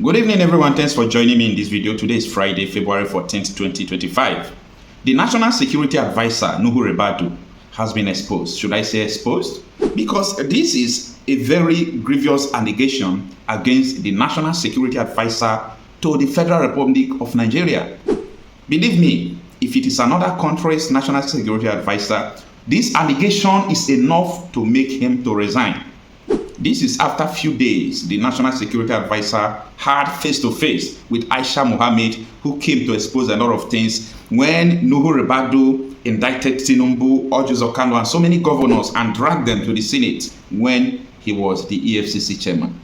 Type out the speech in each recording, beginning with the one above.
Good evening, everyone. Thanks for joining me in this video. Today is Friday, February 14th, 2025. The National Security Advisor, Ribadu, has been exposed. Should I say exposed? Because this is a very grievous allegation against the National Security Advisor to the Federal Republic of Nigeria. Believe me, if it is another country's National Security Advisor, this allegation is enough to make him to resign. This is after a few days, the National Security Advisor had face-to-face with Aisha Mohammed, who came to expose a lot of things when Ribadu indicted Tinubu, Kanu, and so many governors and dragged them to the Senate when he was the EFCC chairman.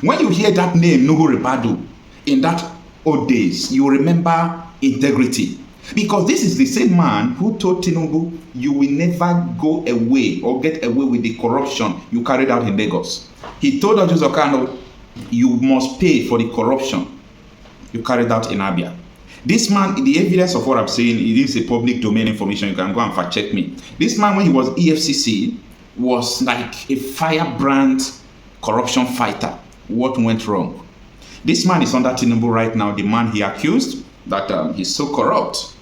When you hear that name, Ribadu, in that old days, you remember integrity. Because this is the same man who told Tinubu, you will never go away or get away with the corruption you carried out in Lagos. He told Kanu, you must pay for the corruption you carried out in Abia. This man, the evidence of what I'm saying, it is a public domain information. You can go and fact check me. This man, when he was EFCC, was like a firebrand corruption fighter. What went wrong? This man is under Tinubu right now, the man he accused that he's so corrupt.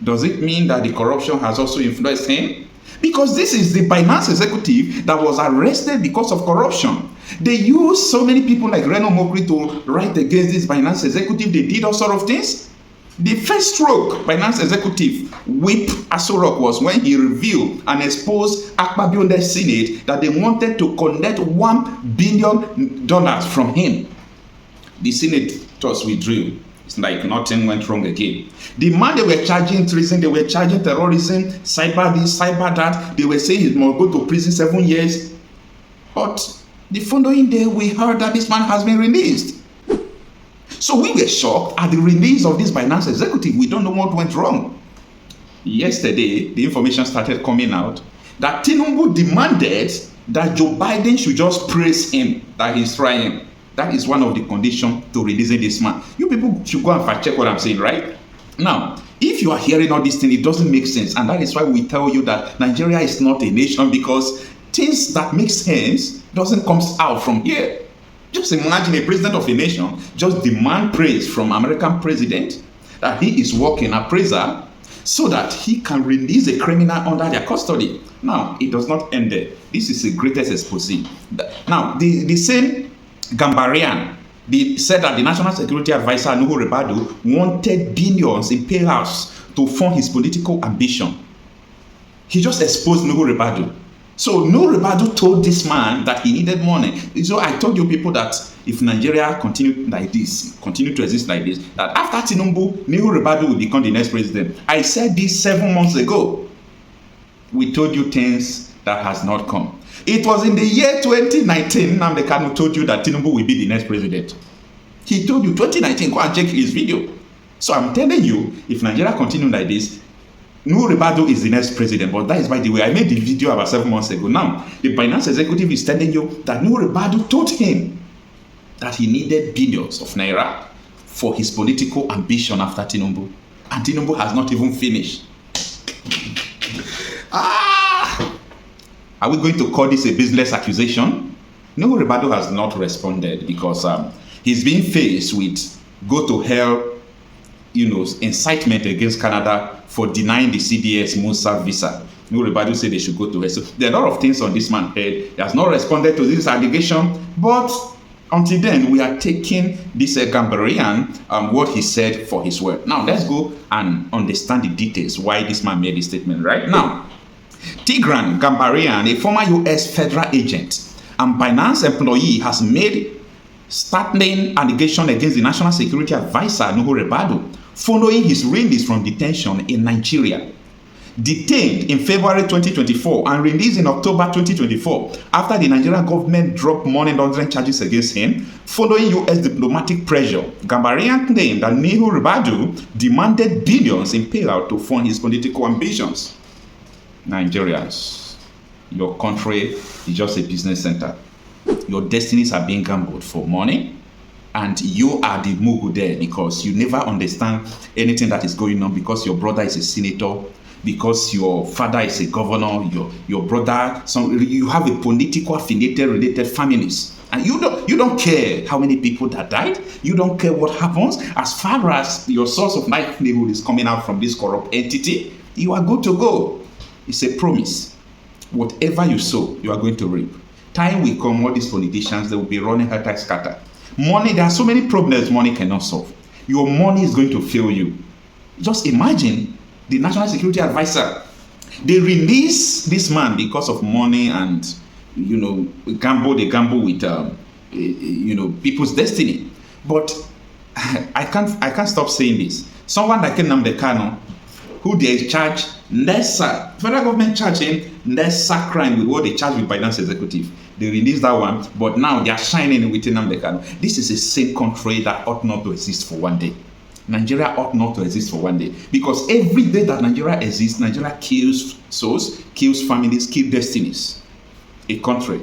Does it mean that the corruption has also influenced him? Because this is the Binance executive that was arrested because of corruption. They used so many people like Reno Mokri to write against this Binance executive. They did all sort of things. The first stroke Binance executive whip Asorock was when he revealed and exposed Ekpa beyond the Senate that they wanted to collect $1 billion from him. The senators withdrew. It's like nothing went wrong again. The man they were charging treason, they were charging terrorism, cyber this, cyber that. They were saying he must go to prison 7 years. But the following day, we heard that this man has been released. So we were shocked at the release of this Binance executive. We don't know what went wrong. Yesterday, the information started coming out that Tinubu demanded that Joe Biden should just praise him, that he's trying. That is one of the conditions to releasing this man. You people should go and fact check what I'm saying, right? Now, if you are hearing all these things, it doesn't make sense. And that is why we tell you that Nigeria is not a nation, because things that make sense doesn't come out from here. Just imagine a president of a nation just demand praise from American president that he is working appraiser so that he can release a criminal under their custody. Now, it does not end there. This is the greatest expose. Now, the same Gambarian, they said that the National Security Advisor, Ribadu, wanted billions in payouts to fund his political ambition. He just exposed Ribadu. So Ribadu told this man that he needed money. So I told you people that if Nigeria continue like this, continue to exist like this, that after Tinubu, Ribadu will become the next president. I said this 7 months ago. We told you things that has not come. It was in the year 2019, Nnamdi Kanu told you that Tinubu will be the next president. He told you 2019, go and check his video. So I'm telling you, if Nigeria continues like this, Ribadu is the next president. But that is, by the way, I made the video about 7 months ago. Now, the Binance executive is telling you that Ribadu told him that he needed billions of naira for his political ambition after Tinubu. And Tinubu has not even finished. Are we going to call this a business accusation? Ribadu has not responded because he's being faced with go to hell, incitement against Canada for denying the CDS Musa visa. Ribadu said they should go to hell. So there are a lot of things on this man's head. He has not responded to this allegation, but until then, we are taking this Gambarian what he said for his word. Now, let's go and understand the details why this man made this statement right now. Tigran Gambarian, a former U.S. federal agent and Binance employee, has made startling allegation against the National Security Advisor, Ribadu, following his release from detention in Nigeria. Detained in February 2024 and released in October 2024 after the Nigerian government dropped money laundering charges against him, following U.S. diplomatic pressure, Gambarian claimed that Ribadu demanded billions in payout to fund his political ambitions. Nigerians, your country is just a business center. Your destinies are being gambled for money, and you are the mogul there because you never understand anything that is going on, because your brother is a senator, because your father is a governor, your brother, you have a political affiliated related families, And you don't care how many people that died. You don't care what happens. As far as your source of livelihood is coming out from this corrupt entity, you are good to go. It's a promise. Whatever you sow, you are going to reap. Time will come, all these politicians, they will be running scatter. Money, there are so many problems money cannot solve. Your money is going to fail you. Just imagine the National Security Advisor. They release this man because of money and, they gamble with, people's destiny. But I can't stop saying this. Someone like Nnamdi Kanu, who they charge lesser, federal government charge him lesser crime with what they charge with Binance executive. They released that one, but now they are shining with Nnamdi Kanu. This is a same country that ought not to exist for one day. Nigeria ought not to exist for one day, because every day that Nigeria exists, Nigeria kills souls, kills families, kills destinies. A country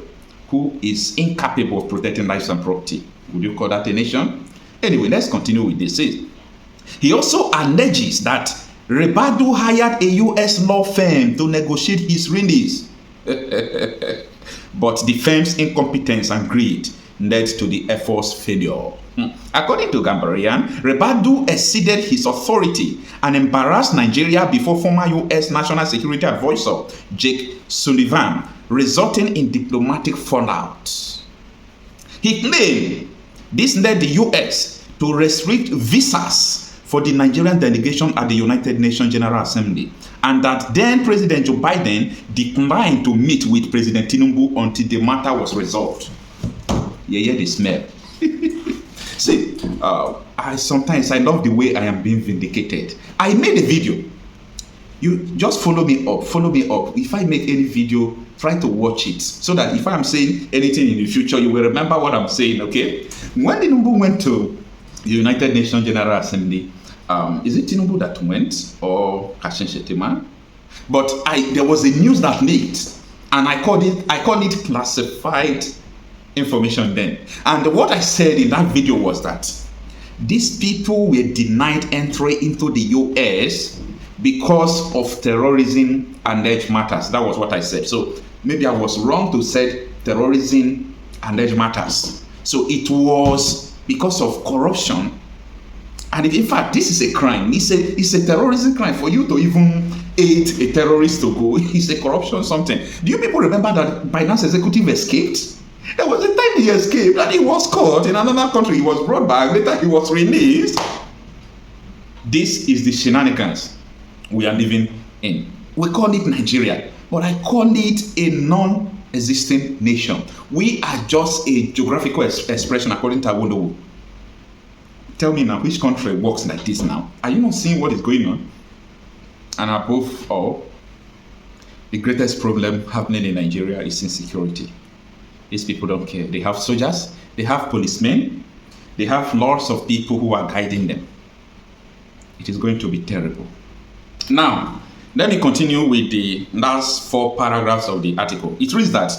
who is incapable of protecting lives and property. Would you call that a nation? Anyway, let's continue with this. He also alleges that Ribadu hired a U.S. law firm to negotiate his release. But the firm's incompetence and greed led to the effort's failure. According to Gambarian, Ribadu exceeded his authority and embarrassed Nigeria before former U.S. National Security Advisor Jake Sullivan, resulting in diplomatic fallout. He claimed this led the U.S. to restrict visas for the Nigerian delegation at the United Nations General Assembly, and that then President Joe Biden declined to meet with President Tinubu until the matter was resolved. Yeah, the smell. See, sometimes I love the way I am being vindicated. I made a video. You just follow me up. If I make any video, try to watch it, so that if I'm saying anything in the future, you will remember what I'm saying, okay? When Tinubu went to the United Nations General Assembly, is it Tinubu that went or Kashin Shettima? But there was a news that leaked, and I called it classified information then. And what I said in that video was that these people were denied entry into the US because of terrorism and edge matters. That was what I said. So maybe I was wrong to say terrorism and edge matters. So it was because of corruption. And in fact, this is a crime. It's a terrorism crime for you to even aid a terrorist to go. It's a corruption something. Do you people remember that Binance executive escaped? There was a time he escaped and he was caught in another country. He was brought back. Later he was released. This is the shenanigans we are living in. We call it Nigeria, but I call it a non-existing nation. We are just a geographical expression according to Awolowo. Tell me now, which country works like this now? Are you not seeing what is going on? And above all, the greatest problem happening in Nigeria is insecurity. These people don't care. They have soldiers, they have policemen, they have lots of people who are guiding them. It is going to be terrible. Now, let me continue with the last 4 paragraphs of the article. It reads that,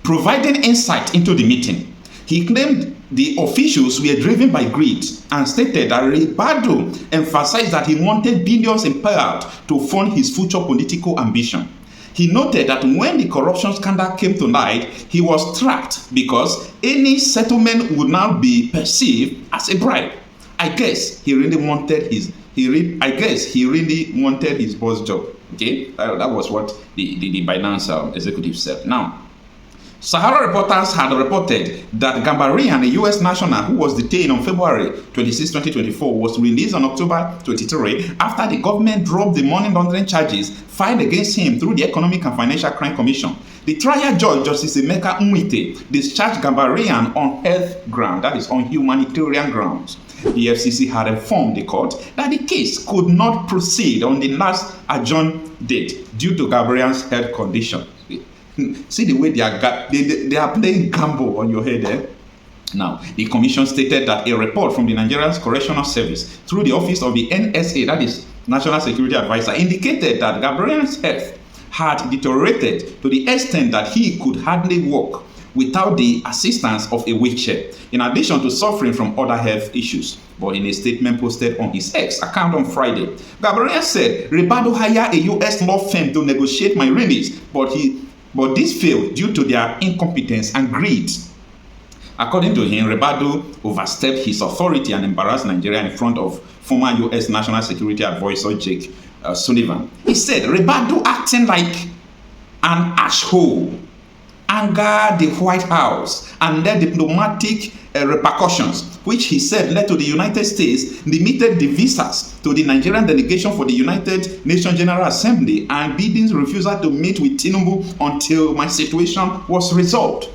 providing insight into the meeting, he claimed the officials were driven by greed and stated that Ribadu emphasized that he wanted billions in payout to fund his future political ambition. He noted that when the corruption scandal came to light, he was trapped because any settlement would now be perceived as a bribe. I guess he really wanted his boss job. Okay, that was what the Binance executive said. Now, Sahara reporters had reported that Gambarian, a U.S. national who was detained on February 26, 2024, was released on October 23 after the government dropped the money laundering charges filed against him through the Economic and Financial Crime Commission. The trial judge, Justice Emeka Nwite, discharged Gambarian on health grounds, that is, on humanitarian grounds. The FCC had informed the court that the case could not proceed on the last adjourned date due to Gambarian's health condition. See the way they are playing gamble on your head, eh? Now, the commission stated that a report from the Nigerian Correctional Service through the office of the NSA, that is National Security Advisor, indicated that Gambarian's health had deteriorated to the extent that he could hardly walk without the assistance of a wheelchair, in addition to suffering from other health issues. But in a statement posted on his X account on Friday, Gambarian said, Ribadu hired a U.S. law firm to negotiate my release, but this failed due to their incompetence and greed. According to him, Ribadu overstepped his authority and embarrassed Nigeria in front of former U.S. National Security Advisor Jake Sullivan. He said Ribadu acting like an asshole angered the White House and led diplomatic repercussions, which he said led to the United States limited the visas to the Nigerian delegation for the United Nations General Assembly and Biden's refusal to meet with Tinubu until my situation was resolved.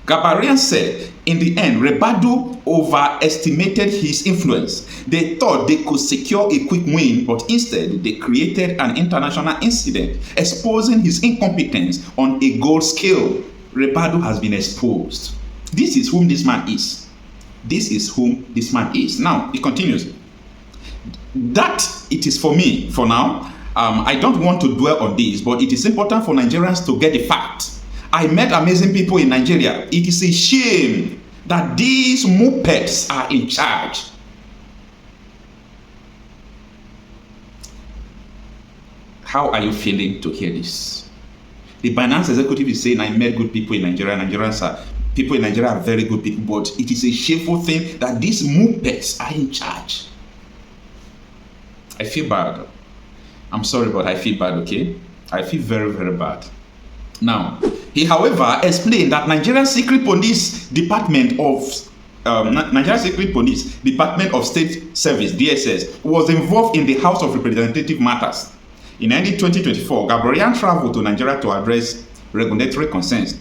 Gabarian said, in the end, Ribadu overestimated his influence. They thought they could secure a quick win, but instead they created an international incident, exposing his incompetence on a gold scale. Ribadu has been exposed. This is whom this man is. This is whom this man is. Now, he continues. That it is for me, for now. I don't want to dwell on this, but it is important for Nigerians to get the fact. I met amazing people in Nigeria. It is a shame that these muppets are in charge. How are you feeling to hear this? The Binance executive is saying, I met good people in Nigeria. People in Nigeria are very good people, but it is a shameful thing that these muppets are in charge. I feel bad. I'm sorry, but I feel bad, okay? I feel very, very bad. Now, he, however, explained that Nigerian Secret Police Department of State Service (DSS) was involved in the House of Representative matters. In early 2024, Gabarian traveled to Nigeria to address regulatory concerns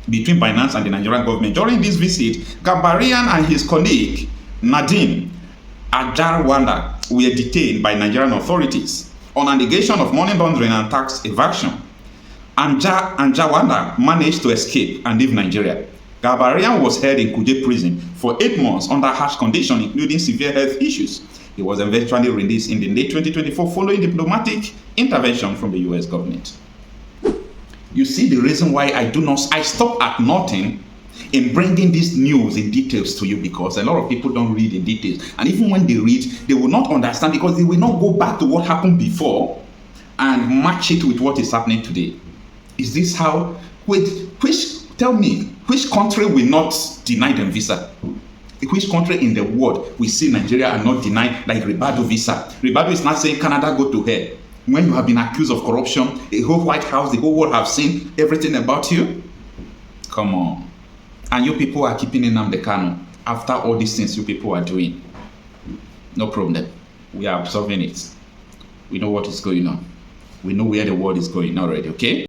between Binance and the Nigerian government. During this visit, Gabarian and his colleague Nnamdi were detained by Nigerian authorities on allegation of money laundering and tax evasion. Anjawanda managed to escape and leave Nigeria. Gabarian was held in Kuje prison for 8 months under harsh conditions, including severe health issues. He was eventually released in the late 2024 following diplomatic intervention from the US government. You see the reason why I stop at nothing in bringing this news in details to you, because a lot of people don't read in details. And even when they read, they will not understand, because they will not go back to what happened before and match it with what is happening today. Is this how? Tell me, which country will not deny them visa? Which country in the world we see Nigeria are not denied like Ribadu visa? Ribadu is not saying Canada go to hell. When you have been accused of corruption, the whole White House, the whole world have seen everything about you. Come on. And you people are keeping Nnamdi Kanu after all these things you people are doing. No problem. We are observing it. We know what is going on. We know where the world is going already, okay?